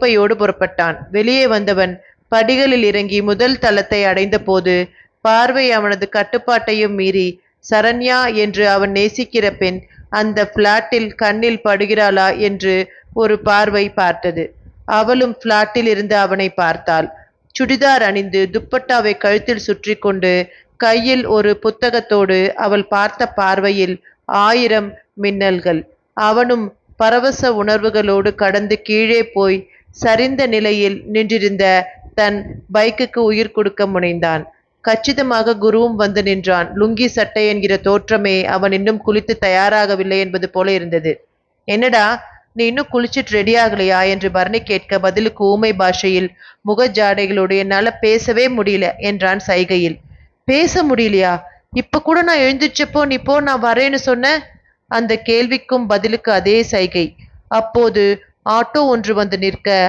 கோப்பையோடு புறப்பட்டான். வெளியே வந்தவன் படிகளில் இறங்கி முதல் தளத்தை அடைந்த போது பார்வை அவனது கட்டுப்பாட்டையும் மீறி சரண்யா என்று அவன் நேசிக்கிற பெண் அந்த பிளாட்டில் கண்ணில் படுகிறாளா என்று ஒரு பார்வை பார்த்தது. அவளும் பிளாட்டில் இருந்து அவனை பார்த்தாள். சுடிதார் அணிந்து துப்பட்டாவை கழுத்தில் சுற்றி கொண்டு கையில் ஒரு புத்தகத்தோடு அவள் பார்த்த பார்வையில் 1000 மின்னல்கள். அவனும் பரவச உணர்வுகளோடு கடந்து கீழே போய் சரிந்த நிலையில் நின்றிருந்த தன் பைக்குக்கு உயிர் கொடுக்க முனைந்தான். கச்சிதமாக குருவும் வந்து நின்றான். லுங்கி சட்டை என்கிற தோற்றமே அவன் இன்னும் குளித்து தயாராகவில்லை என்பது போல இருந்தது. என்னடா, நீ இன்னும் குளிச்சுட்டு ரெடி ஆகலையா என்று பரணி கேட்க பதிலுக்கு ஊமை பாஷையில் முக ஜாடைகளோடு என்னால பேசவே முடியல என்றான் சைகையில். பேச முடியலையா? இப்ப கூட நான் எழுந்திருச்சப்போ நீ போ நான் வரேன்னு சொன்ன. அந்த கேள்விக்கும் பதிலுக்கு அதே சைகை. அப்போது ஆட்டோ ஒன்று வந்து நிற்க